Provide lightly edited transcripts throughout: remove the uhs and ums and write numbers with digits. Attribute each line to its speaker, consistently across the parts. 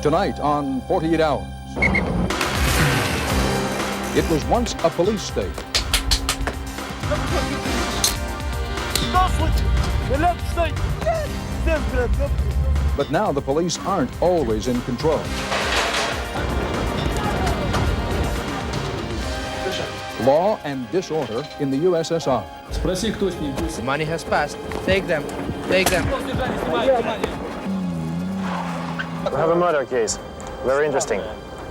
Speaker 1: Tonight on 48 Hours. It was once a police state. But now the police aren't always in control. Law and disorder in the USSR.
Speaker 2: Money has passed. Take them. Take them.
Speaker 3: We have a murder case. Very interesting.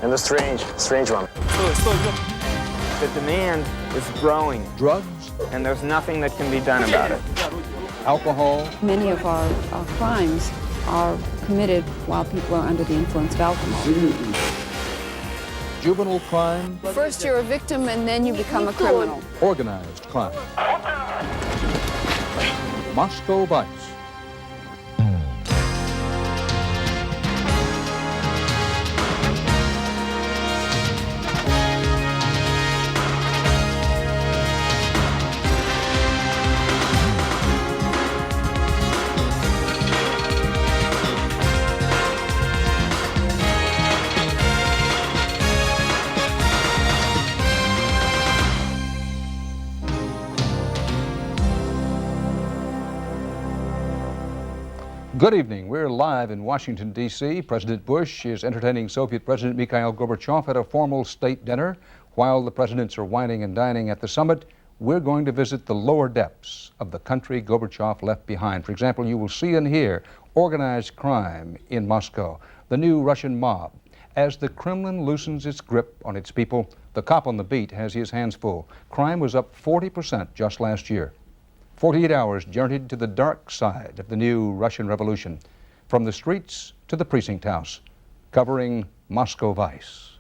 Speaker 3: And a strange one. The demand is growing.
Speaker 1: Drugs.
Speaker 3: And there's nothing that can be done about it.
Speaker 1: Alcohol.
Speaker 4: Many of our crimes are committed while people are under the influence of alcohol.
Speaker 1: Juvenile crime.
Speaker 4: First you're a victim and then you become a criminal.
Speaker 1: Organized crime. Moscow Vice. Good evening. We're live in Washington, D.C. President Bush is entertaining Soviet President Mikhail Gorbachev at a formal state dinner. While the presidents are wining and dining at the summit, we're going to visit the lower depths of the country Gorbachev left behind. For example, you will see and hear organized crime in Moscow, the new Russian mob. As the Kremlin loosens its grip on its people, the cop on the beat has his hands full. Crime was up 40% just last year. 48 Hours journeyed to the dark side of the new Russian Revolution, from the streets to the precinct house, covering Moscow Vice.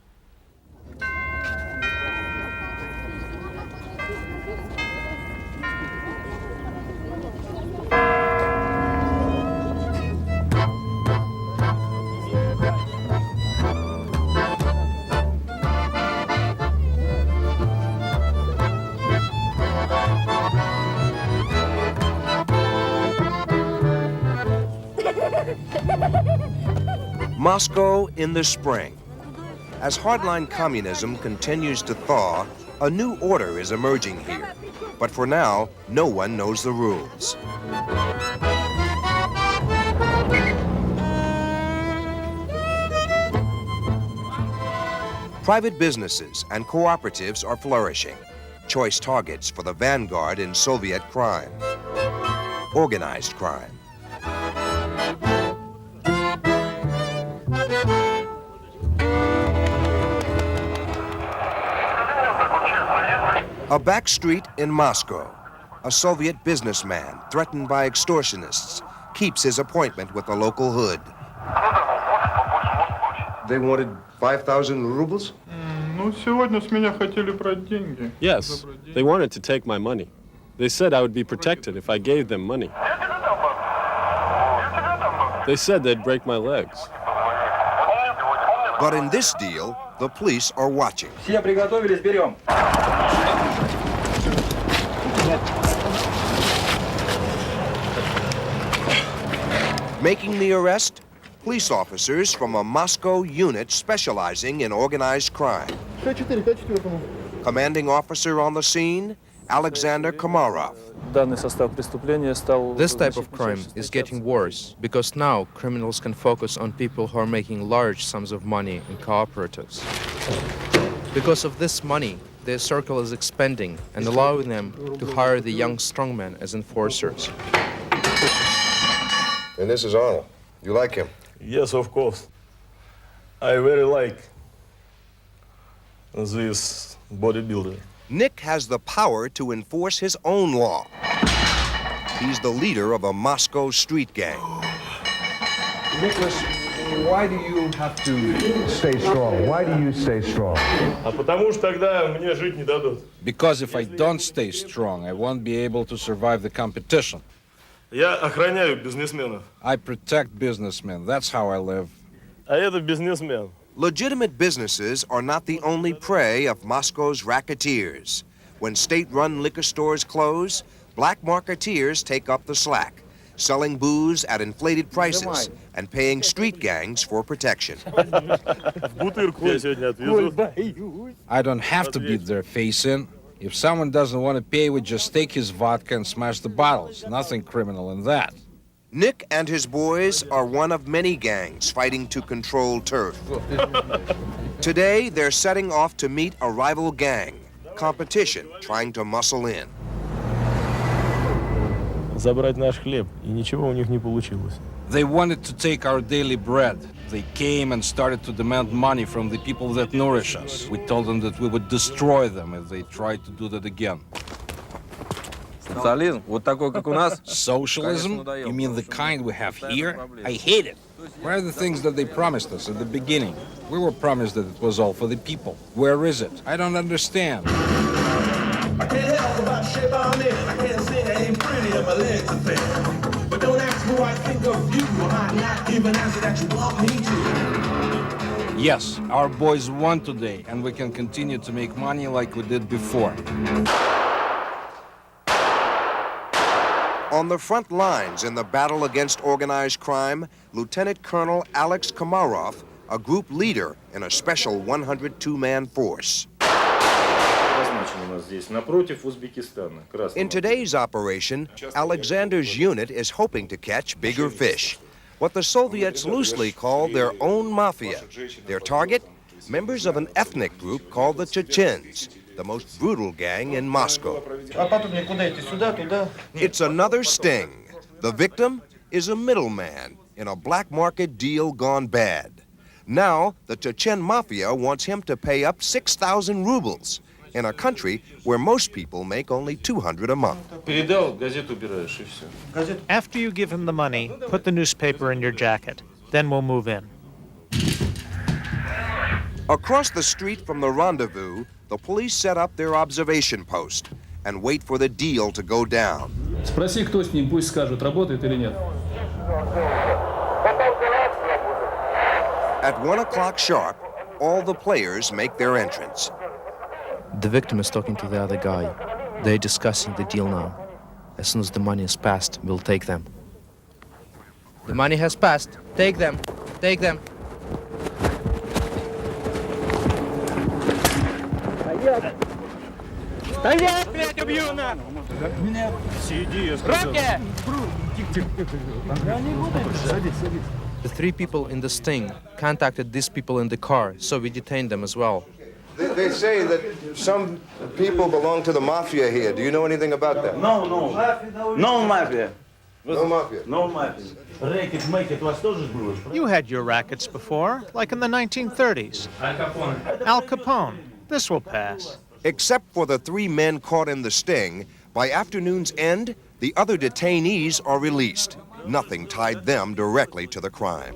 Speaker 5: Moscow in the spring. As hardline communism continues to thaw, a new order is emerging here. But for now, no one knows the rules. Private businesses and cooperatives are flourishing, choice targets for the vanguard in Soviet crime, organized crime. A back street in Moscow. A Soviet businessman, threatened by extortionists, keeps his appointment with the local hood.
Speaker 6: They wanted 5,000 rubles?
Speaker 7: Yes, they wanted to take my money. They said I would be protected if I gave them money. They said they'd break my legs.
Speaker 5: But in this deal, the police are watching. Making the arrest, police officers from a Moscow unit specializing in organized crime. Commanding officer on the scene, Alexander Komarov.
Speaker 2: This type of crime is getting worse because now criminals can focus on people who are making large sums of money in cooperatives. Because of this money, their circle is expanding and allowing them to hire the young strongmen as enforcers.
Speaker 6: And this is Arnold. You like him?
Speaker 7: Yes, of course. I very like this bodybuilder.
Speaker 5: Nick has the power to enforce his own law. He's the leader of a Moscow street gang.
Speaker 8: Nicholas, why do you have to stay strong? Why do you stay strong?
Speaker 9: Because if I don't stay strong, I won't be able to survive the competition. I protect businessmen. That's how I live.
Speaker 5: Legitimate businesses are not the only prey of Moscow's racketeers. When state-run liquor stores close, black marketeers take up the slack. selling booze at inflated prices and paying street gangs for protection.
Speaker 9: I don't have to beat their face in. If someone doesn't want to pay, we just take his vodka and smash the bottles. Nothing criminal in that.
Speaker 5: Nick and his boys are one of many gangs fighting to control turf. Today, they're setting off to meet a rival gang, competition trying to muscle in.
Speaker 10: Забрать наш хлеб, и ничего у них не получилось.
Speaker 9: They wanted to take our daily bread. They came and started to demand money from the people that nourish us. We told them that we would destroy them if they tried to do that again.
Speaker 11: Социализм, вот такой, как у нас.
Speaker 9: Socialism? You mean the kind we have here? I hate it. Where are the things that they promised us at the beginning? We were promised that it was all for the people. Where is it? I don't understand.
Speaker 12: I can't help about shape I'm in. I can't sing, I ain't pretty, and my legs are thin. But don't ask me what I think of you. I might not give an answer that you want me to.
Speaker 9: Yes, our boys won today, and we can continue to make money like we did before.
Speaker 5: On the front lines in the battle against organized crime, Lieutenant Colonel Alex Komarov, a group leader in a special 102-man force. In today's operation, Alexander's unit is hoping to catch bigger fish, what the Soviets loosely call their own mafia. Their target? Members of an ethnic group called the Chechens, the most brutal gang in Moscow. It's another sting. The victim is a middleman in a black market deal gone bad. Now, the Chechen mafia wants him to pay up 6,000 rubles in a country where most people make only 200 a month.
Speaker 13: After you give him the money, put the newspaper in your jacket. Then we'll move in.
Speaker 5: Across the street from the rendezvous, the police set up their observation post and wait for the deal to go down.
Speaker 10: Спроси, кто с ним, пусть скажут, работает или нет.
Speaker 5: At 1 o'clock sharp, all the players make their entrance.
Speaker 2: The victim is talking to the other guy. They're discussing the deal now. As soon as the money is passed, we'll take them. The money has passed. Take them. Take them. The three people in the sting contacted these people in the car, so we detained them as well.
Speaker 6: They say that some people belong to the mafia here. Do you know anything about that?
Speaker 14: No, no. No mafia.
Speaker 6: No mafia?
Speaker 14: No mafia. Рэкет, мэкет, у вас тоже было?
Speaker 13: You had your rackets before, like in the 1930s. Al Capone. This will pass.
Speaker 5: Except for the three men caught in the sting, by afternoon's end, the other detainees are released. Nothing tied them directly to the crime.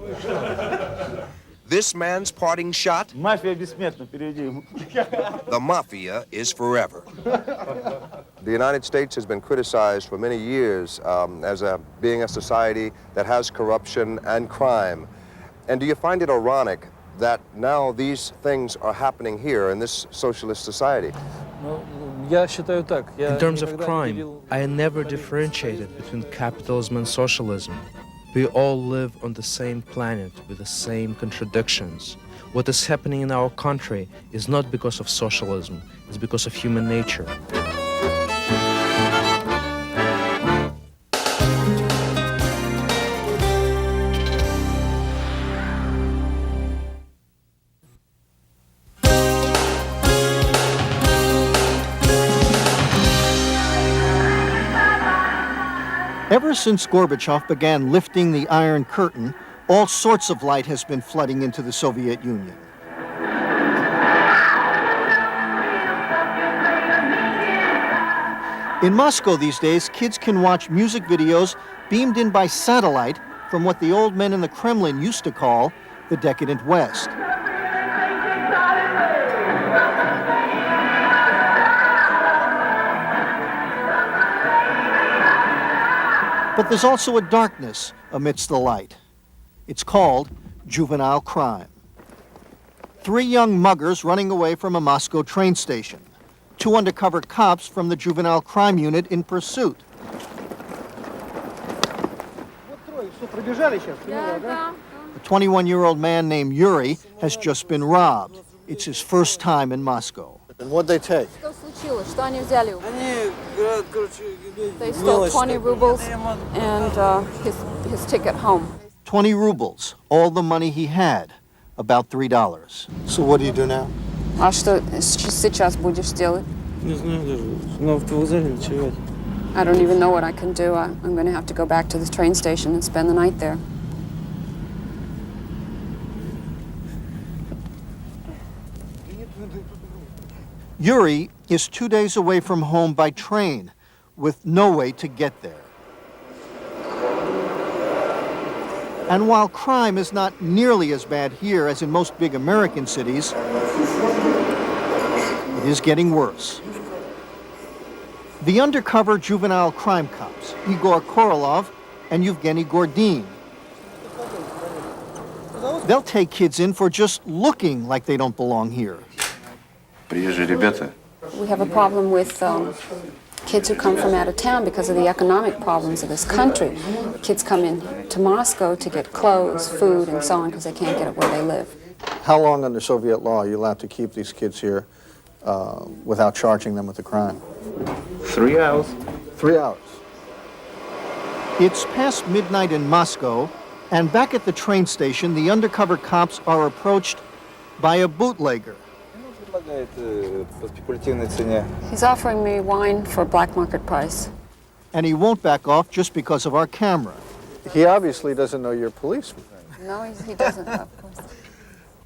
Speaker 5: This man's parting shot?
Speaker 14: Мафия бессмертна, переведи.
Speaker 5: The mafia is forever.
Speaker 6: The United States has been criticized for many years as being a society that has corruption and crime. And do you find it ironic that now these things are happening here in this socialist society?
Speaker 2: In terms of crime, I never differentiated between capitalism and socialism. We all live on the same planet with the same contradictions. What is happening in our country is not because of socialism, it's because of human nature.
Speaker 15: Ever since Gorbachev began lifting the Iron Curtain, all sorts of light has been flooding into the Soviet Union. In Moscow these days, kids can watch music videos beamed in by satellite from what the old men in the Kremlin used to call the decadent West. But there's also a darkness amidst the light. It's called juvenile crime. 3 young muggers running away from a Moscow train station. 2 undercover cops from the juvenile crime unit in pursuit. A 21-year-old man named Yuri has just been robbed. It's his first time in Moscow. And what'd they take?
Speaker 4: They stole 20 rubles and his ticket home.
Speaker 15: 20 rubles, all the money he had, about $3. So what do you do now?
Speaker 4: А что сейчас будешь делать? I don't even know what I can do. I'm going to have to go back to the train station and spend the night there.
Speaker 15: Yuri is 2 days away from home by train, with no way to get there. And while crime is not nearly as bad here as in most big American cities, it is getting worse. The undercover juvenile crime cops, Igor Korolov and Yevgeny Gordin, they'll take kids in for just looking like they don't belong here.
Speaker 4: We have a problem with kids who come from out of town because of the economic problems of this country. Kids come in to Moscow to get clothes, food, and so on because they can't get it where they live.
Speaker 15: How long under Soviet law are you allowed to keep these kids here without charging them with a crime?
Speaker 3: 3 hours.
Speaker 15: 3 hours. It's past midnight in Moscow, and back at the train station, the undercover cops are approached by a bootlegger.
Speaker 4: He's offering me wine for black market price.
Speaker 15: And he won't back off just because of our camera. He obviously doesn't know you're a policeman.
Speaker 4: No, he doesn't, of course.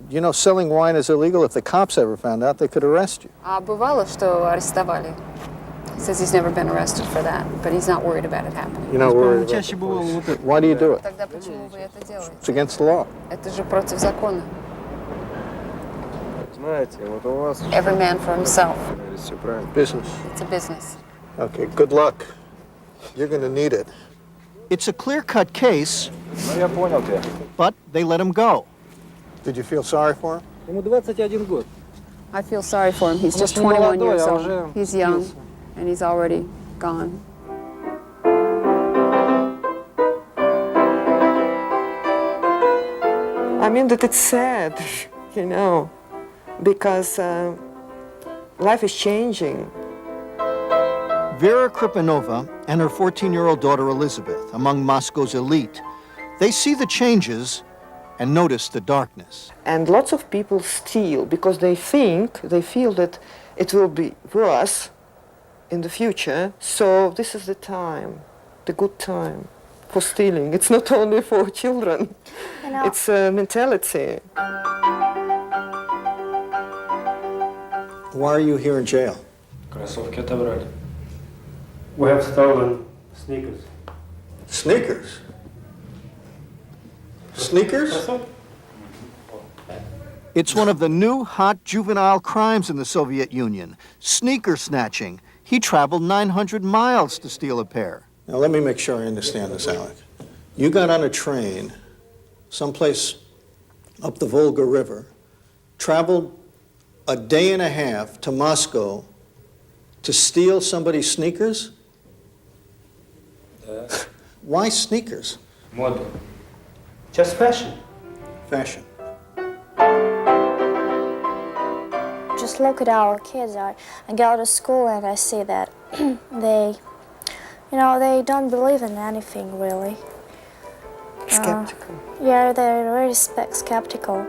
Speaker 15: You know, selling wine is illegal. If the cops ever found out, they could arrest you.
Speaker 4: Бывало, что арестовали. He says he's never been arrested for that, but he's not worried about it happening.
Speaker 15: You're not worried about it. Why do you do it?
Speaker 4: Тогда почему вы это делаете?
Speaker 15: It's against the law.
Speaker 4: Это же против закона. Every man for himself.
Speaker 15: Business.
Speaker 4: It's a business.
Speaker 15: Okay, good luck. You're going to need it. It's a clear-cut case, but they let him go. Did you feel sorry for him?
Speaker 4: I feel sorry for him. He's just 21 years old. He's young, and he's already gone.
Speaker 11: I mean that it's sad, you know, because life is changing.
Speaker 15: Vera Kripanova and her 14-year-old daughter Elizabeth, among Moscow's elite, they see the changes and notice the darkness.
Speaker 11: And lots of people steal because they feel that it will be worse in the future. So this is the time, the good time for stealing. It's not only for children, it's a mentality.
Speaker 15: Why are you here in jail?
Speaker 16: We have stolen sneakers.
Speaker 15: Sneakers? Sneakers? It's one of the new hot juvenile crimes in the Soviet Union, sneaker snatching. He traveled 900 miles to steal a pair. Now let me make sure I understand this, Alec. You got on a train someplace up the Volga River, traveled a day and a half to Moscow to steal somebody's sneakers? Why sneakers?
Speaker 16: Moda. Just fashion.
Speaker 15: Fashion.
Speaker 17: Just look at our kids. I go to school and I see that they don't believe in anything really.
Speaker 11: Skeptical.
Speaker 17: Yeah, they're very skeptical.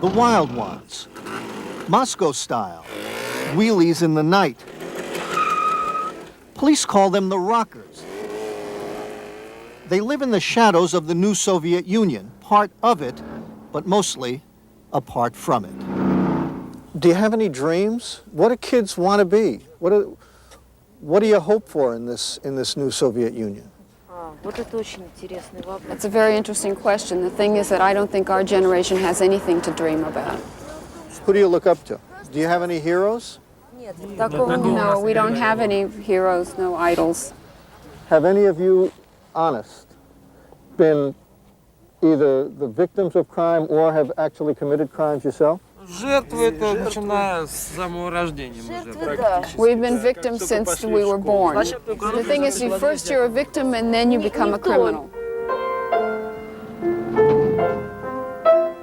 Speaker 15: The wild ones. Moscow style. Wheelies in the night. Police call them the rockers. They live in the shadows of the new Soviet Union, part of it, but mostly apart from it. Do you have any dreams? What do kids want to be? What do you hope for in this new Soviet Union?
Speaker 4: That's a very interesting question. The thing is that I don't think our generation has anything to dream about.
Speaker 15: Who do you look up to? Do you have any heroes?
Speaker 4: No, we don't have any heroes, no idols.
Speaker 15: Have any of you, honest, been either the victims of crime or have actually committed crimes yourself?
Speaker 4: We've been victims since we were born. The thing is, first you're a victim and then you become a criminal.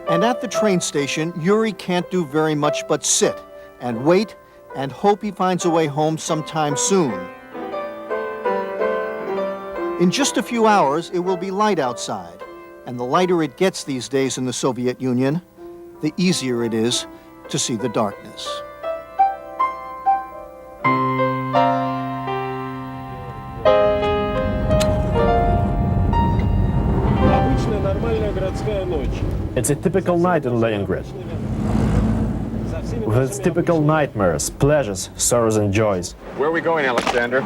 Speaker 15: And at the train station, Yuri can't do very much but sit and wait and hope he finds a way home sometime soon. In just a few hours, it will be light outside, and the lighter it gets these days in the Soviet Union, the easier it is to see the darkness.
Speaker 10: It's a typical night in Leningrad, with its typical nightmares, pleasures, sorrows and joys.
Speaker 18: Where are we going, Alexander?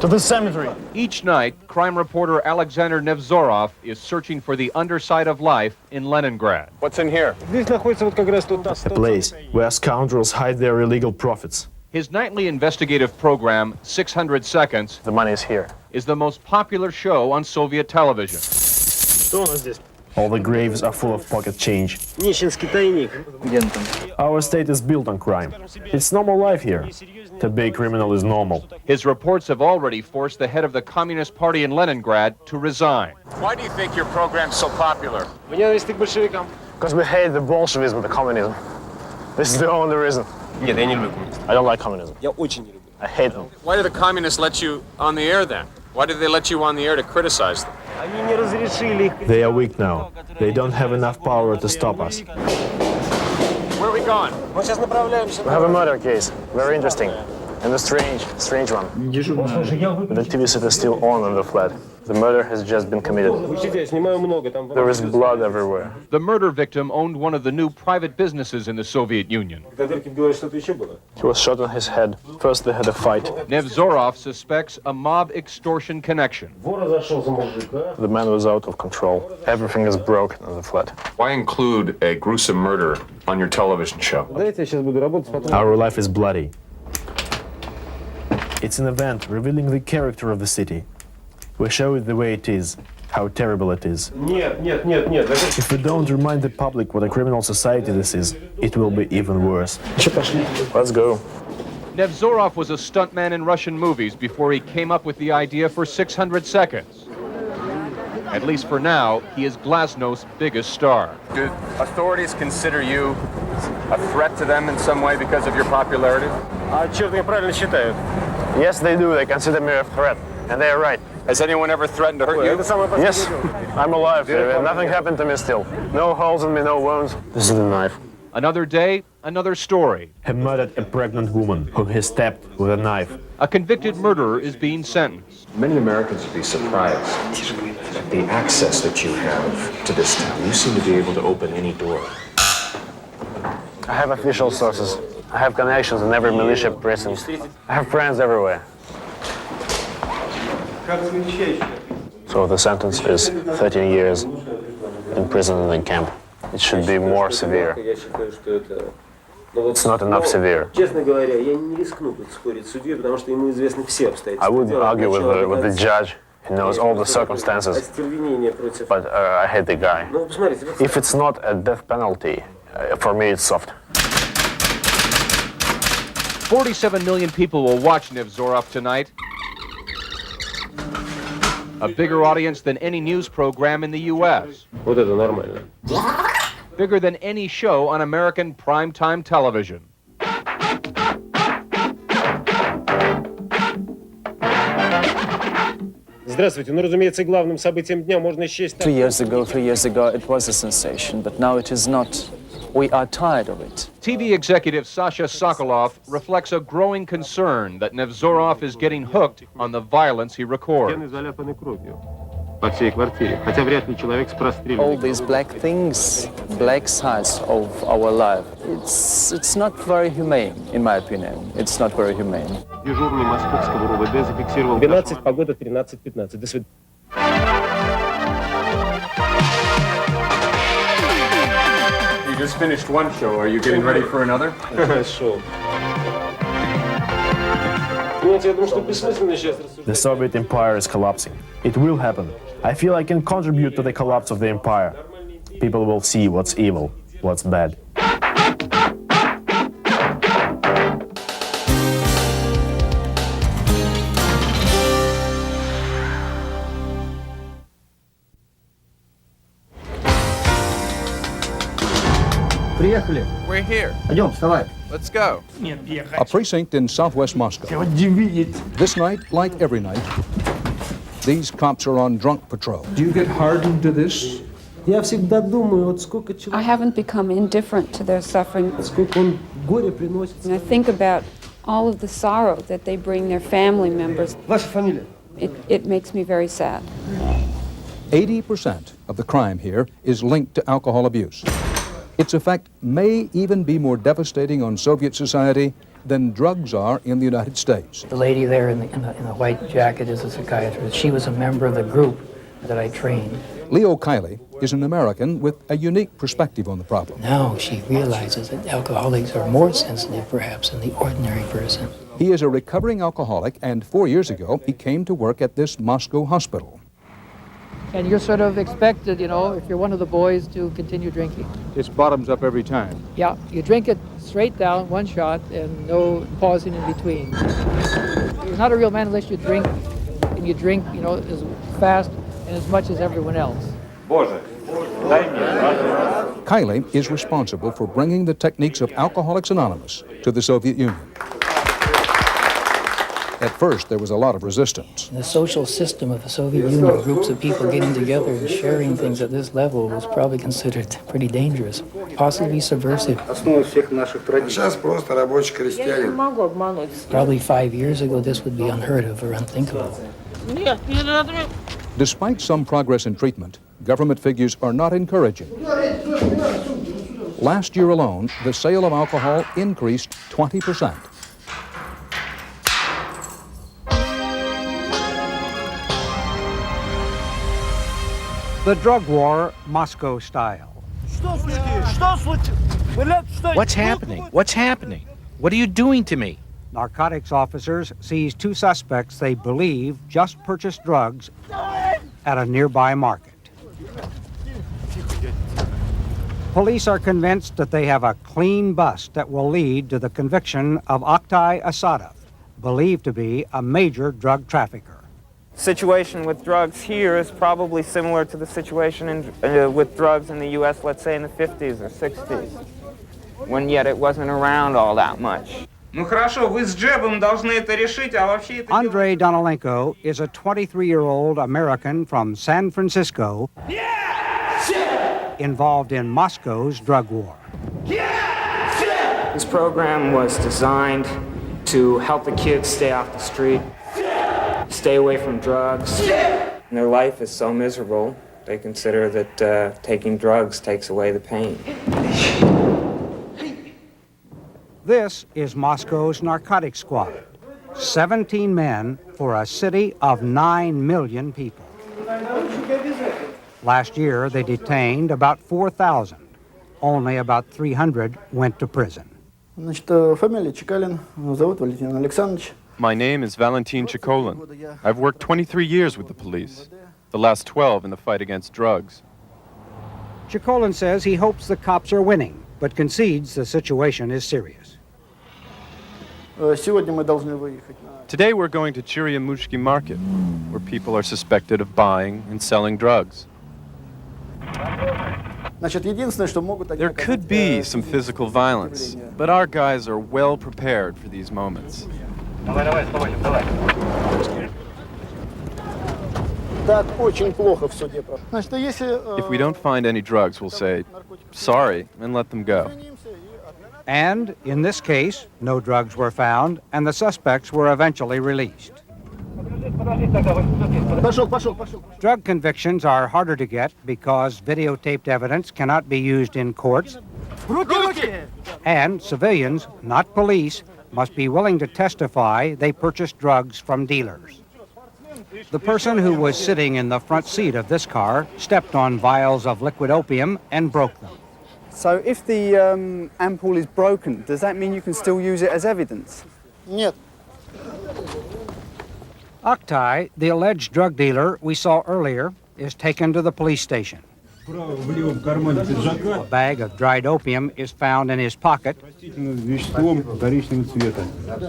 Speaker 10: To the cemetery.
Speaker 18: Each night, crime reporter Alexander Nevzorov is searching for the underside of life in Leningrad. What's in here?
Speaker 10: A place where scoundrels hide their illegal profits.
Speaker 18: His nightly investigative program, 600 Seconds,
Speaker 3: The money is here.
Speaker 18: is the most popular show on Soviet television.
Speaker 10: All the graves are full of pocket change. Our state is built on crime. It's normal life here. To be a criminal is normal.
Speaker 18: His reports have already forced the head of the Communist Party in Leningrad to resign. Why do you think your program's so popular?
Speaker 3: Because we hate the Bolshevism, the communism. This is the only reason. I don't like communism. I hate them.
Speaker 18: Why did the communists let you on the air then? Why did they let you on the air to criticize them?
Speaker 10: They are weak now. They don't have enough power to stop us.
Speaker 18: Where are we going?
Speaker 3: We have a murder case. Very interesting. And a strange one. The TV set is still on in the flat. The murder has just been committed. There is blood everywhere.
Speaker 18: The murder victim owned one of the new private businesses in the Soviet Union.
Speaker 3: He was shot in his head. First they had a fight.
Speaker 18: Nevzorov suspects a mob extortion connection.
Speaker 3: The man was out of control. Everything is broken in the flat.
Speaker 18: Why include a gruesome murder on your television show?
Speaker 10: Our life is bloody. It's an event revealing the character of the city. We show it the way it is, how terrible it is. If we don't remind the public what a criminal society this is, it will be even worse.
Speaker 3: Let's go.
Speaker 18: Nevzorov was a stuntman in Russian movies before he came up with the idea for 600 Seconds. At least for now, he is Glasnost's biggest star. Do authorities consider you a threat to them in some way because of your popularity?
Speaker 3: Yes, they do. They consider me a threat. And they are right.
Speaker 18: Has anyone ever threatened to hurt you?
Speaker 3: Yes, I'm alive. Nothing happened to me still. No holes in me, no wounds. This is the knife.
Speaker 18: Another day, another story.
Speaker 10: He murdered a pregnant woman whom he stabbed with a knife.
Speaker 18: A convicted murderer is being sentenced.
Speaker 19: Many Americans would be surprised at the access that you have to this town. You seem to be able to open any door.
Speaker 3: I have official sources. I have connections in every militia precinct. I have friends everywhere. So the sentence is 13 years in prison and in camp. It should be more severe. It's not enough severe. I would argue with the judge. He knows all the circumstances. But I hate the guy. If it's not a death penalty, for me it's soft.
Speaker 18: 47 million people will watch Nevzorov tonight. A bigger audience than any news program in the U.S. Bigger than any show on American primetime television.
Speaker 20: 3 years ago, it was a sensation, but now it is not. We are tired of it.
Speaker 18: TV executive Sasha Sokolov reflects a growing concern that Nevzorov is getting hooked on the violence he records.
Speaker 20: All these black things, black sides of our life, it's not very humane, in my opinion. It's not very humane.
Speaker 16: 12, погода 13-15. До свидания.
Speaker 18: You just finished one show. Are you getting ready for another?
Speaker 16: Sure.
Speaker 10: The Soviet Empire is collapsing. It will happen. I feel I can contribute to the collapse of the empire. People will see what's evil, what's bad.
Speaker 2: We're here. Let's go.
Speaker 1: A precinct in southwest Moscow. This night, like every night, these cops are on drunk patrol.
Speaker 18: Do you get hardened to this?
Speaker 4: I haven't become indifferent to their suffering. And I think about all of the sorrow that they bring their family members. It makes me very sad.
Speaker 1: 80% of the crime here is linked to alcohol abuse. Its effect may even be more devastating on Soviet society than drugs are in the United States.
Speaker 21: The lady there in the white jacket is a psychiatrist. She was a member of the group that I trained.
Speaker 1: Leo Kiley is an American with a unique perspective on the problem.
Speaker 21: Now she realizes that alcoholics are more sensitive, perhaps, than the ordinary person.
Speaker 1: He is a recovering alcoholic, and 4 years ago, he came to work at this Moscow hospital.
Speaker 22: And you're sort of expected, you know, if you're one of the boys, to continue drinking.
Speaker 1: It's bottoms up every time.
Speaker 22: Yeah, you drink it straight down, one shot, and no pausing in between. You're not a real man unless you drink, and you drink, you know, as fast and as much as everyone else.
Speaker 1: Kiley is responsible for bringing the techniques of Alcoholics Anonymous to the Soviet Union. At first, there was a lot of resistance.
Speaker 21: The social system of the Soviet Union, groups of people getting together and sharing things at this level, was probably considered pretty dangerous, possibly subversive. Probably 5 years ago, this would be unheard of or unthinkable.
Speaker 1: Despite some progress in treatment, government figures are not encouraging. Last year alone, the sale of alcohol increased 20%.
Speaker 23: The drug war, Moscow style.
Speaker 9: What's happening? What's happening? What are you doing to me?
Speaker 23: Narcotics officers seized 2 suspects they believe just purchased drugs at a nearby market. Police are convinced that they have a clean bust that will lead to the conviction of Oktay Asadov, believed to be a major drug trafficker.
Speaker 24: Situation with drugs here is probably similar to the situation with drugs in the U.S., let's say in the 50s or 60s, when yet it wasn't around all that much.
Speaker 23: Andrei Donilenko is a 23-year-old American from San Francisco involved in Moscow's drug war.
Speaker 24: This program was designed to help the kids stay off the street, stay away from drugs. And their life is so miserable, they consider that taking drugs takes away the pain.
Speaker 23: This is Moscow's narcotics squad. 17 men for a city of 9 million people. Last year, they detained about 4,000. Only about 300 went to prison.
Speaker 7: My name is Valentin Chikolin. I've worked 23 years with the police, the last 12 in the fight against drugs.
Speaker 23: Chikolin says he hopes the cops are winning, but concedes the situation is serious.
Speaker 7: Today we're going to Chiryamushki Market, where people are suspected of buying and selling drugs. There could be some physical violence, but our guys are well prepared for these moments. If we don't find any drugs, we'll say, sorry, and let them go.
Speaker 23: And in this case, no drugs were found, and the suspects were eventually released. Drug convictions are harder to get because videotaped evidence cannot be used in courts, and civilians, not police, must be willing to testify they purchased drugs from dealers. The person who was sitting in the front seat of this car stepped on vials of liquid opium and broke them.
Speaker 25: So if the ampoule is broken, does that mean you can still use it as evidence?
Speaker 23: Нет. Oktay, the alleged drug dealer we saw earlier, is taken to the police station. A bag of dried opium is found in his pocket.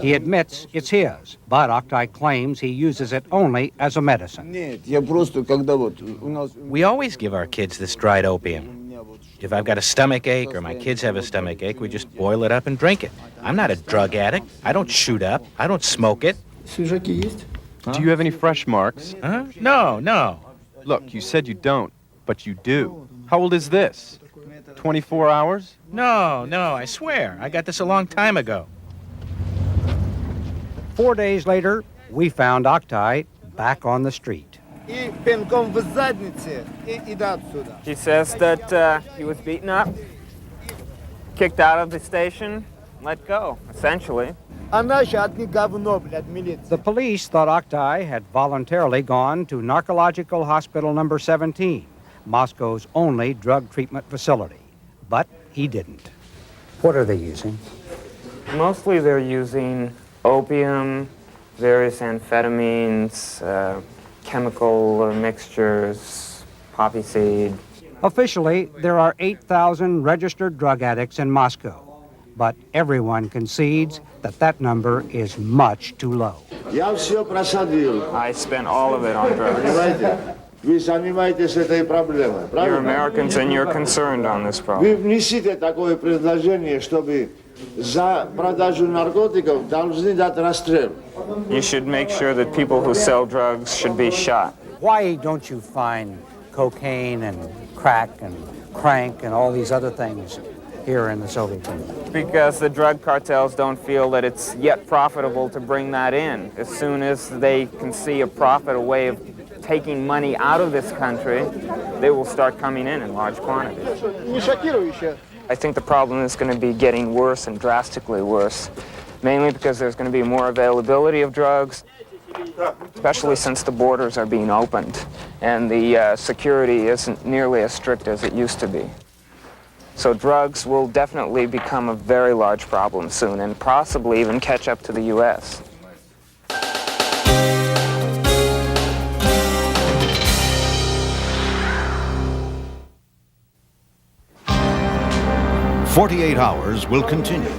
Speaker 23: He admits it's his, but Oktay claims he uses it only as a medicine.
Speaker 9: We always give our kids this dried opium.
Speaker 5: If I've got a stomach ache or my kids have a stomach ache, we just boil it up and drink it. I'm not a drug addict. I don't shoot up. I don't smoke it.
Speaker 7: Do you have any fresh marks?
Speaker 5: Huh? No.
Speaker 7: Look, you said you don't, but you do. How old is this? 24 hours?
Speaker 5: No, I swear. I got this a long time ago.
Speaker 23: 4 days later, we found Oktay back on the street.
Speaker 24: He says that he was beaten up, kicked out of the station, let go, essentially.
Speaker 23: The police thought Oktay had voluntarily gone to Narcological Hospital number 17, Moscow's only drug treatment facility. But he didn't. What are they using?
Speaker 24: Mostly they're using opium, various amphetamines, chemical mixtures, poppy seed.
Speaker 23: Officially, there are 8,000 registered drug addicts in Moscow. But everyone concedes that that number is much too low.
Speaker 24: I spent all of it on drugs. You're Americans and you're concerned on this problem. You should make sure that people who sell drugs should be shot.
Speaker 23: Why don't you find cocaine and crack and crank and all these other things here in the Soviet Union?
Speaker 24: Because the drug cartels don't feel that it's yet profitable to bring that in. As soon as they can see a profit, a way of taking money out of this country, they will start coming in large quantities. I think the problem is going to be getting worse and drastically worse, mainly because there's going to be more availability of drugs, especially since the borders are being opened and the security isn't nearly as strict as it used to be. So drugs will definitely become a very large problem soon and possibly even catch up to the U.S.
Speaker 8: 48 Hours will continue.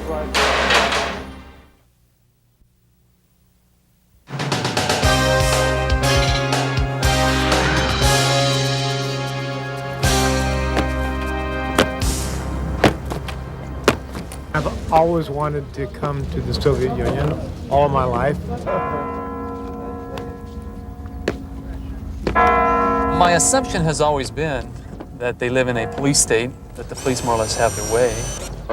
Speaker 12: I've always wanted to come to the Soviet Union all my life.
Speaker 13: My assumption has always been that they live in a police state, that the police more or less have their way.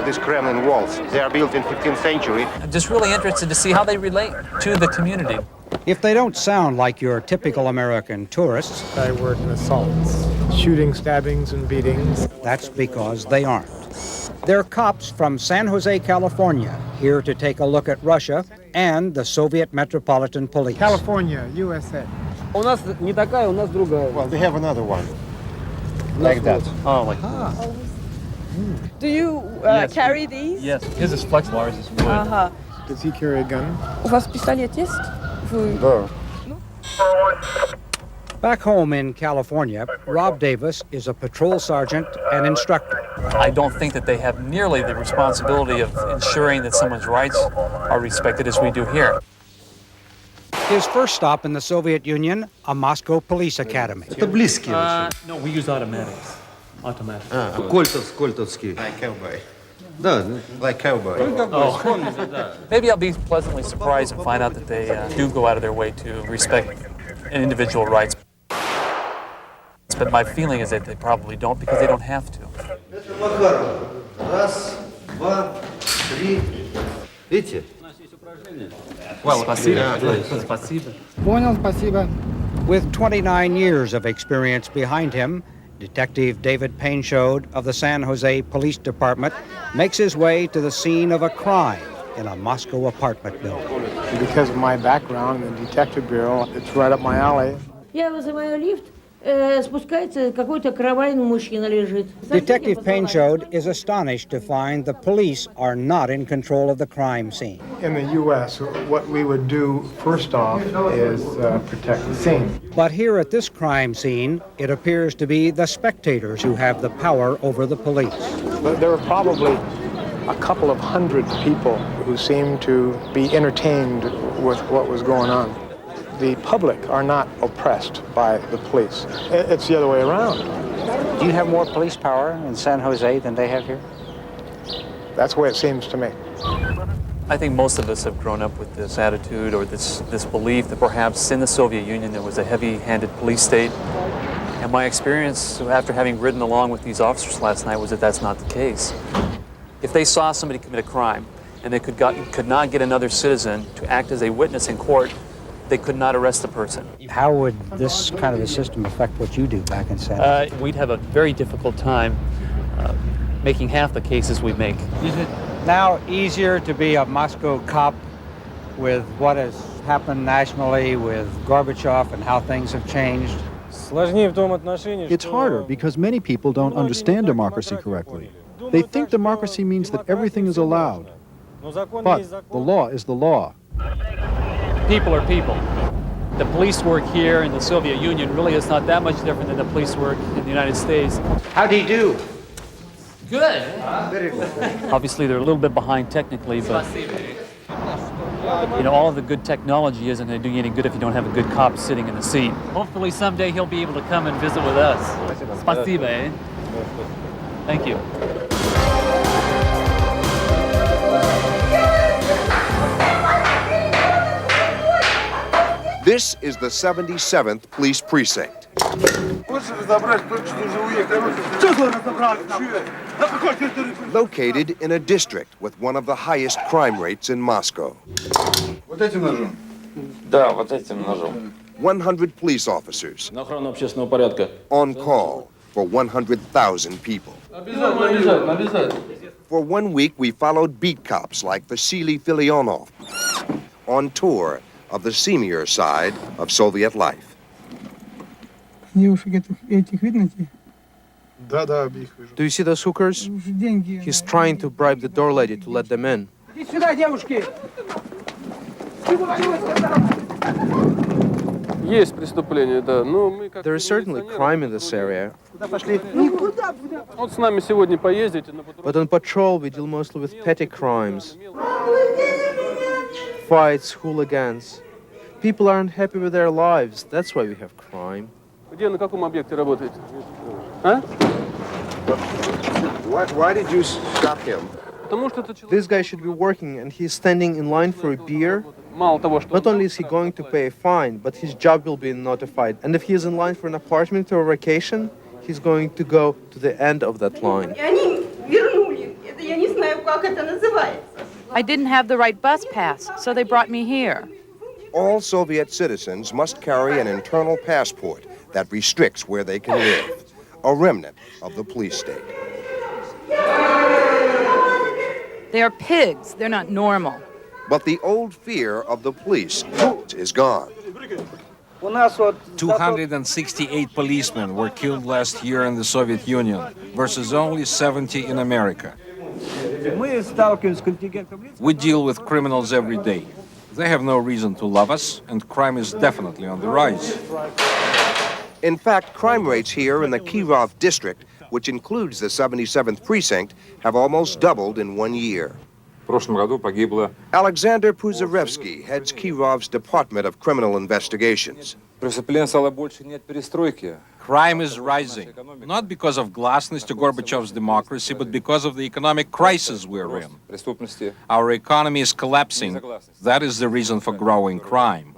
Speaker 14: These Kremlin walls, they are built in 15th century.
Speaker 13: I'm just really interested to see how they relate to the community.
Speaker 23: If they don't sound like your typical American tourists,
Speaker 12: I work in assaults, shooting, stabbings, and beatings.
Speaker 23: That's because they aren't. They're cops from San Jose, California, here to take a look at Russia and the Soviet Metropolitan Police.
Speaker 12: California, USA.
Speaker 14: Well, they have another one. Like that.
Speaker 13: Oh, like
Speaker 26: Do you carry these?
Speaker 13: Yes, his is flexible, ours is wood.
Speaker 12: Does he carry a gun?
Speaker 26: У вас пистолет есть?
Speaker 23: Back home in California, Rob Davis is a patrol sergeant and instructor.
Speaker 13: I don't think that they have nearly the responsibility of ensuring that someone's rights are respected as we do here.
Speaker 23: His first stop in the Soviet Union, a Moscow police academy.
Speaker 13: No, we use automatics. Automatic.
Speaker 14: Кольтовский. Like cowboy. No, like cowboy.
Speaker 13: Maybe I'll be pleasantly surprised and find out that they do go out of their way to respect individual rights. But my feeling is that they probably don't because they don't have to.
Speaker 14: Раз, два, три. Видите?
Speaker 13: Понял, спасибо.
Speaker 23: With 29 years of experience behind him, Detective David Painshode of the San Jose Police Department makes his way to the scene of a crime in a Moscow apartment building.
Speaker 12: Because of my background in the Detective Bureau, it's right up my alley.
Speaker 27: Я вызываю лифт, спускается какой-то кровавый мужчина лежит.
Speaker 23: Detective Painshode is astonished to find the police are not in control of the crime scene.
Speaker 12: In the U.S., what we would do first off is protect the scene.
Speaker 23: But here at this crime scene, it appears to be the spectators who have the power over the police.
Speaker 12: But there were probably a couple of hundred people who seemed to be entertained with what was going on. The public are not oppressed by the police. It's the other way around.
Speaker 23: Do you have more police power in San Jose than they have here?
Speaker 12: That's the way it seems to me.
Speaker 13: I think most of us have grown up with this attitude or this belief that perhaps in the Soviet Union there was a heavy-handed police state. And my experience after having ridden along with these officers last night was that that's not the case. If they saw somebody commit a crime and they could not get another citizen to act as a witness in court, they could not arrest the person.
Speaker 23: How would this kind of a system affect what you do back in San Jose?
Speaker 13: We'd have a very difficult time making half the cases we make.
Speaker 23: Is it now easier to be a Moscow cop with what has happened nationally with Gorbachev and how things have changed?
Speaker 3: It's harder because many people don't understand democracy correctly. They think democracy means that everything is allowed. But the law is the law.
Speaker 13: People are people. The police work here in the Soviet Union really is not that much different than the police work in the United States.
Speaker 23: How do you do?
Speaker 13: Good. Obviously, they're a little bit behind technically, but you know, all of the good technology isn't going to do you any good if you don't have a good cop sitting in the seat. Hopefully, someday he'll be able to come and visit with us. Spasibo, eh? Thank you.
Speaker 6: This is the 77th Police Precinct. Located in a district with one of the highest crime rates in Moscow. 100 police officers on call for 100,000 people. For 1 week, we followed beat cops like Vasily Filionov on tour of the seamier side of Soviet life.
Speaker 2: Do you see those hookers? He's trying to bribe the door lady to let them in. There is certainly crime in this area. But on patrol, we deal mostly with petty crimes. Fights, hooligans. People aren't happy with their lives. That's why we have crime.
Speaker 6: Why did you stop him?
Speaker 2: This guy should be working and he's standing in line for a beer. Not only is he going to pay a fine, but his job will be notified. And if he is in line for an apartment or a vacation, he's going to go to the end of that line.
Speaker 11: I didn't have the right bus pass, so they brought me here.
Speaker 6: All Soviet citizens must carry an internal passport that restricts where they can live, a remnant of the police state.
Speaker 11: They are pigs. They're not normal.
Speaker 6: But the old fear of the police is gone.
Speaker 9: 268 policemen were killed last year in the Soviet Union versus only 70 in America. We deal with criminals every day. They have no reason to love us, and crime is definitely on the rise.
Speaker 6: In fact, crime rates here in the Kirov district, which includes the 77th precinct, have almost doubled in 1 year. Alexander Puzarevsky heads Kirov's Department of Criminal Investigations.
Speaker 9: Crime is rising, not because of glasnost to Gorbachev's democracy, but because of the economic crisis we're in. Our economy is collapsing. That is the reason for growing crime.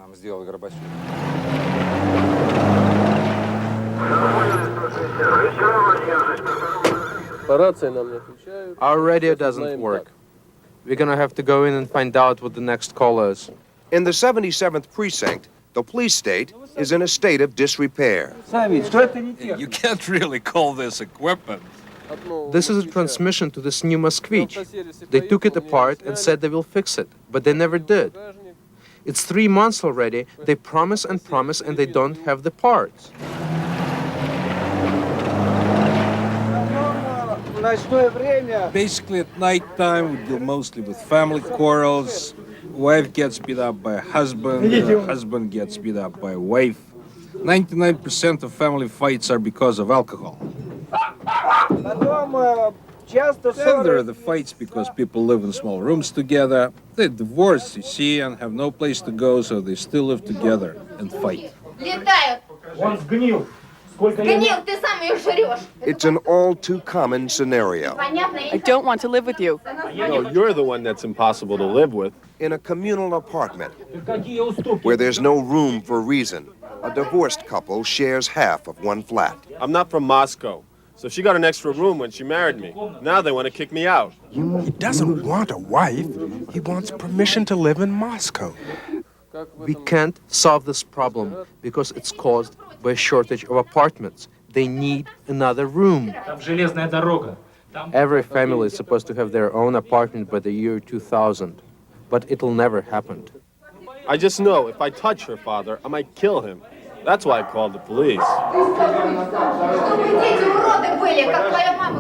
Speaker 2: Our radio doesn't work. We're gonna have to go in and find out what the next call is.
Speaker 6: In the 77th precinct, the police state is in a state of disrepair.
Speaker 9: You can't really call this equipment.
Speaker 2: This is a transmission to this new Moskvich. They took it apart and said they will fix it, but they never did. It's 3 months already. They promise and promise, and they don't have the parts.
Speaker 9: Basically, at night time, we deal mostly with family quarrels. Wife gets beat up by a husband, husband gets beat up by a wife. 99% of family fights are because of alcohol. Then there are the fights because people live in small rooms together. They divorce, you see, and have no place to go, so they still live together and fight.
Speaker 6: It's an all too common scenario.
Speaker 26: I don't want to live with you.
Speaker 7: No, you're the one that's impossible to live with.
Speaker 6: In a communal apartment where there's no room for reason, a divorced couple shares half of one flat.
Speaker 7: I'm not from Moscow, so she got an extra room when she married me. Now they want to kick me out.
Speaker 9: He doesn't want a wife. He wants permission to live in Moscow.
Speaker 2: We can't solve this problem because it's caused by a shortage of apartments. They need another room. Every family is supposed to have their own apartment by the year 2000, but it'll never happen.
Speaker 7: I just know if I touch her father, I might kill him. That's why I called the police.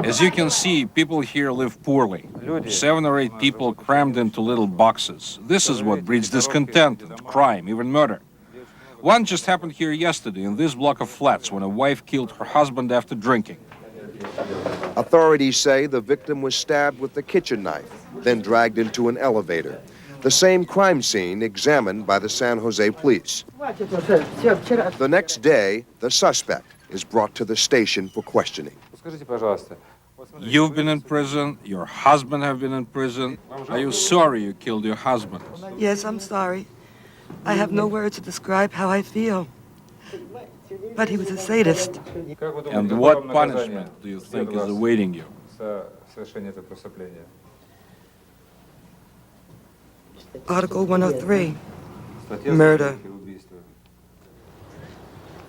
Speaker 9: As you can see, people here live poorly. 7 or 8 people crammed into little boxes. This is what breeds discontent and crime, even murder. One just happened here yesterday in this block of flats when a wife killed her husband after drinking.
Speaker 6: Authorities say the victim was stabbed with a kitchen knife, then dragged into an elevator. The same crime scene examined by the San Jose police. The next day, the suspect is brought to the station for questioning.
Speaker 9: You've been in prison, your husband have been in prison. Are you sorry you killed your husband?
Speaker 10: Yes, I'm sorry. I have no words to describe how I feel. But he was a sadist.
Speaker 9: And what punishment do you think is awaiting you?
Speaker 10: Article 103, murder.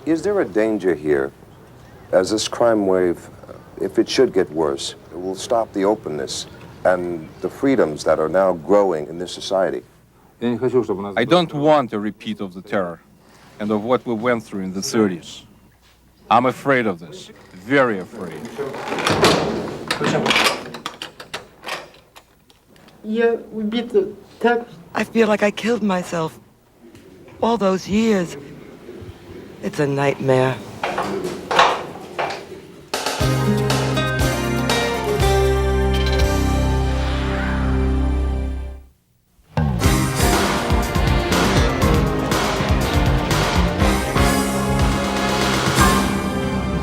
Speaker 6: Is there a danger here, as this crime wave, if it should get worse, it will stop the openness and the freedoms that are now growing in this society?
Speaker 9: I don't want a repeat of the terror and of what we went through in the 30s. I'm afraid of this, very afraid.
Speaker 10: I feel like I killed myself. All those years. It's a nightmare.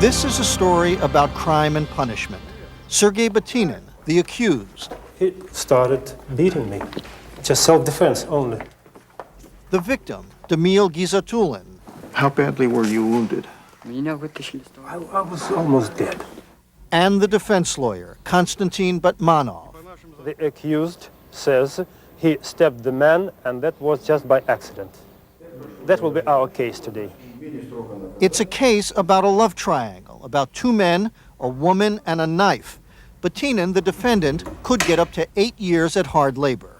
Speaker 3: This is a story about crime and punishment. Sergei Batinin, the accused.
Speaker 14: He started beating me. Just self-defense only.
Speaker 3: The victim, Demil Gizatulin.
Speaker 15: How badly were you wounded?
Speaker 14: I was almost dead.
Speaker 3: And the defense lawyer, Konstantin Batmanov.
Speaker 14: The accused says he stabbed the man and that was just by accident. That will be our case today.
Speaker 3: It's a case about a love triangle, about 2 men, a woman, and a knife. Batinin, the defendant, could get up to 8 years at hard labor.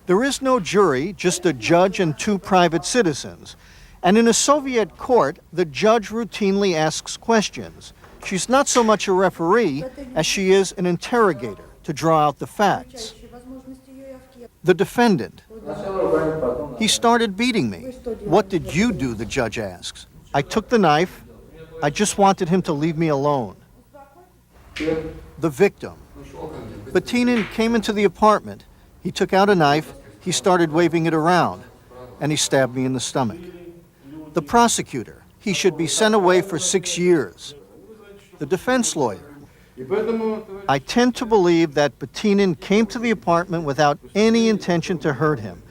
Speaker 3: There is no jury, just a judge and 2 private citizens. And in a Soviet court, the judge routinely asks questions. She's not so much a referee as she is an interrogator to draw out the facts. The defendant. He started beating me. What did you do, the judge asks. I took the knife. I just wanted him to leave me alone. The victim. Batinin came into the apartment. He took out a knife. He started waving it around, and he stabbed me in the stomach. The prosecutor. He should be sent away for 6 years. The defense lawyer. I tend to believe that Batinin came to the apartment without any intention to hurt him,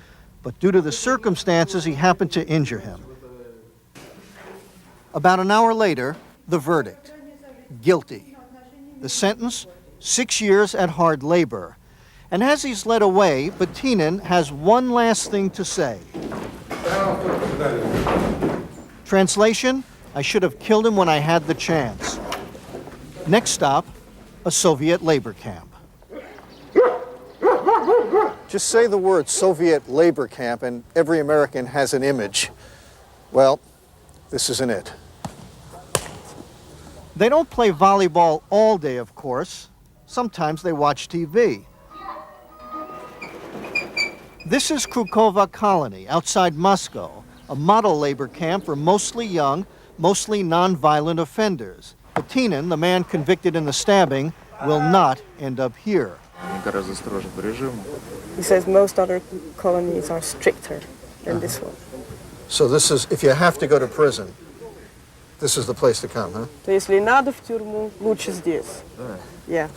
Speaker 3: but due to the circumstances, he happened to injure him. About an hour later, the verdict. Guilty. The sentence, 6 years at hard labor. And as he's led away, Batinin has one last thing to say. Translation, I should have killed him when I had the chance. Next stop, a Soviet labor camp. Just say the word Soviet labor camp and every American has an image. Well, this isn't it. They don't play volleyball all day, of course. Sometimes they watch TV. This is Krukova Colony, outside Moscow, a model labor camp for mostly young, mostly non-violent offenders. Batinin, the man convicted in the stabbing, will not end up here.
Speaker 10: He says most other colonies are stricter than this one.
Speaker 3: So this is, if you have to go to prison, This is the place to come, huh?
Speaker 26: То если надо в тюрьму, лучше здесь. Yeah.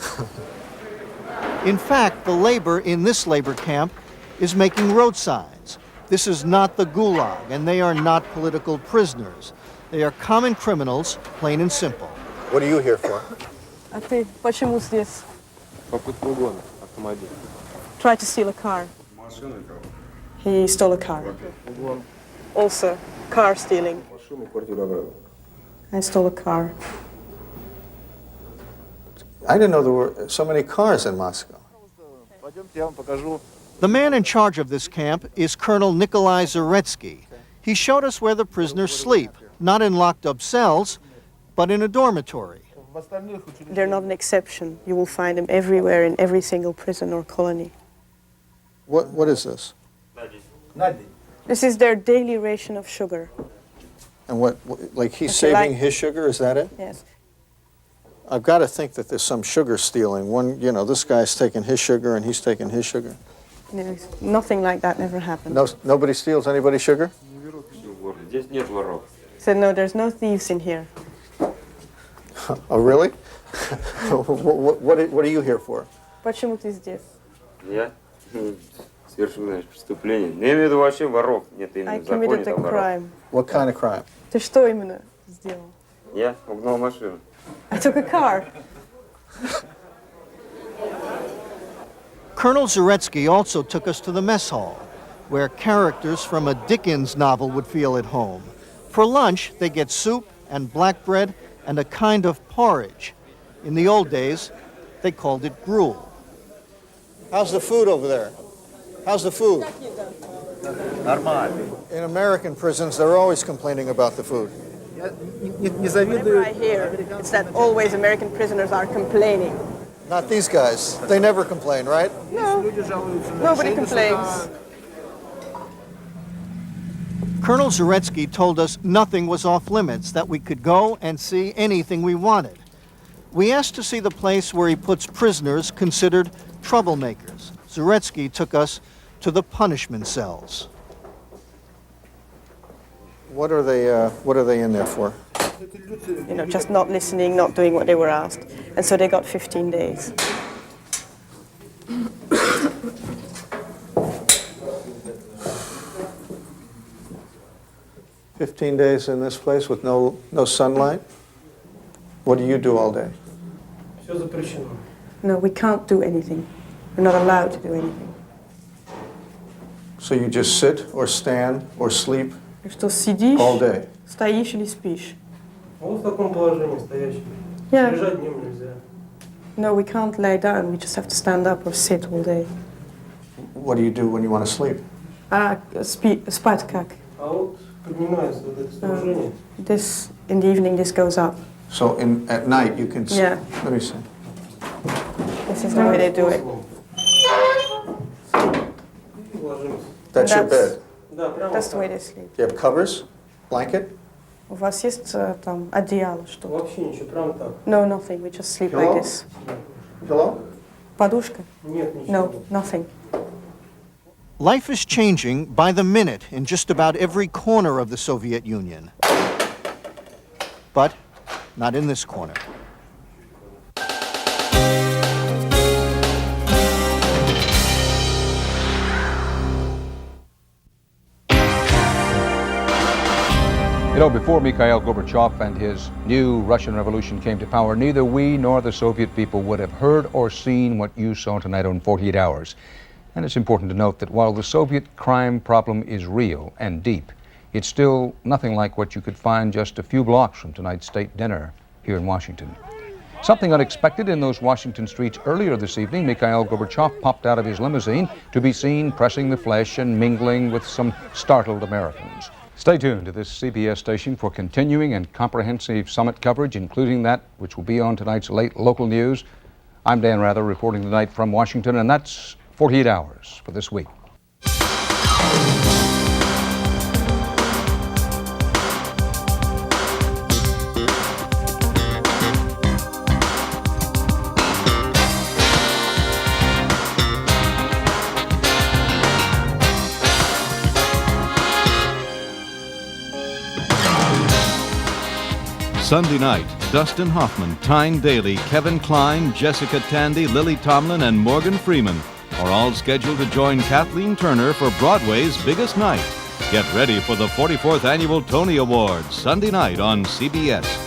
Speaker 3: In fact, the labor in this labor camp is making road signs. This is not the Gulag, and they are not political prisoners. They are common criminals, plain and simple. What are you here for?
Speaker 26: А ты почему здесь?
Speaker 7: Попытка угона, автомобиль.
Speaker 26: Try to steal a car. He stole a car. Also, car stealing. I stole a car.
Speaker 3: I didn't know there were so many cars in Moscow. The man in charge of this camp is Colonel Nikolai Zaretsky. He showed us where the prisoners sleep, not in locked-up cells, but in a dormitory.
Speaker 26: They're not an exception. You will find them everywhere in every single prison or colony.
Speaker 3: What is this?
Speaker 26: This is their daily ration of sugar.
Speaker 3: And like he's
Speaker 26: If you
Speaker 3: saving
Speaker 26: like-
Speaker 3: his sugar, is that it?
Speaker 26: Yes.
Speaker 3: I've got to think that there's some sugar stealing. This guy's taking his sugar and he's taking his sugar.
Speaker 26: No, nothing like that never happened.
Speaker 3: Nobody steals anybody's sugar?
Speaker 26: Said no, there's no thieves in here.
Speaker 3: Oh, really? What are you here for?
Speaker 26: Почему ты здесь?
Speaker 4: Я совершил преступление. Не имею в виду вообще воров. Нет,
Speaker 26: I
Speaker 4: именно в
Speaker 26: committed
Speaker 4: законе
Speaker 26: a
Speaker 4: там воров.
Speaker 26: crime.
Speaker 3: What kind of crime?
Speaker 26: Ты что именно сделал?
Speaker 4: Я угнал машину.
Speaker 26: I took a car.
Speaker 3: Colonel Zaretsky also took us to the mess hall, where characters from a Dickens novel would feel at home. For lunch, they get soup and black bread and a kind of porridge. In the old days, they called it gruel. How's the food over there? How's the food? In American prisons, they're always complaining about the food.
Speaker 26: Whenever I hear, it's that always American prisoners are complaining.
Speaker 3: Not these guys. They never complain, right?
Speaker 26: No, nobody complains.
Speaker 3: Colonel Zaretsky told us nothing was off limits, that we could go and see anything we wanted. We asked to see the place where he puts prisoners considered troublemakers. Zaretsky took us to the punishment cells. What are they in there for?
Speaker 26: You know, just not listening, not doing what they were asked. And so they got 15 days.
Speaker 3: "15 days in this place with no sunlight? What do you do all day?"
Speaker 26: No, we can't do anything. We're not allowed to do anything.
Speaker 3: So you just sit or stand or sleep
Speaker 26: Что сидишь,
Speaker 3: all day?
Speaker 26: стоишь или спишь?
Speaker 14: В таком положении стоящем.
Speaker 26: Yeah.
Speaker 14: Лежать днем нельзя.
Speaker 26: No, we can't lay down. We just have to stand up or sit all day.
Speaker 3: What do you do when you want to sleep?
Speaker 26: Спать как?
Speaker 14: А вот поднимается вот это положение.
Speaker 26: This, in the evening, this goes up.
Speaker 3: So at night you can.
Speaker 26: Yeah.
Speaker 3: Let me see.
Speaker 26: This is the way they do it.
Speaker 3: That's your bed.
Speaker 26: That's the way they sleep.
Speaker 3: Do you have covers? Blanket?
Speaker 26: У вас есть там одеяло, что-то?
Speaker 14: Вообще ничего, прям так.
Speaker 26: No, nothing. We just sleep
Speaker 3: Pillow?
Speaker 26: like this.
Speaker 3: Pillow?
Speaker 26: Подушка?
Speaker 14: Нет, ничего.
Speaker 26: No, nothing.
Speaker 3: Life is changing by the minute in just about every corner of the Soviet Union. But not in this corner.
Speaker 1: You know, before Mikhail Gorbachev and his new Russian Revolution came to power, neither we nor the Soviet people would have heard or seen what you saw tonight on 48 Hours. And it's important to note that while the Soviet crime problem is real and deep, it's still nothing like what you could find just a few blocks from tonight's state dinner here in Washington. Something unexpected in those Washington streets earlier this evening. Mikhail Gorbachev popped out of his limousine to be seen pressing the flesh and mingling with some startled Americans. Stay tuned to this CBS station for continuing and comprehensive summit coverage, including that which will be on tonight's late local news. I'm Dan Rather reporting tonight from Washington, and that's 48 Hours for this week.
Speaker 8: Sunday night, Dustin Hoffman, Tyne Daly, Kevin Kline, Jessica Tandy, Lily Tomlin, and Morgan Freeman are all scheduled to join Kathleen Turner for Broadway's biggest night. Get ready for the 44th Annual Tony Awards, Sunday night on CBS.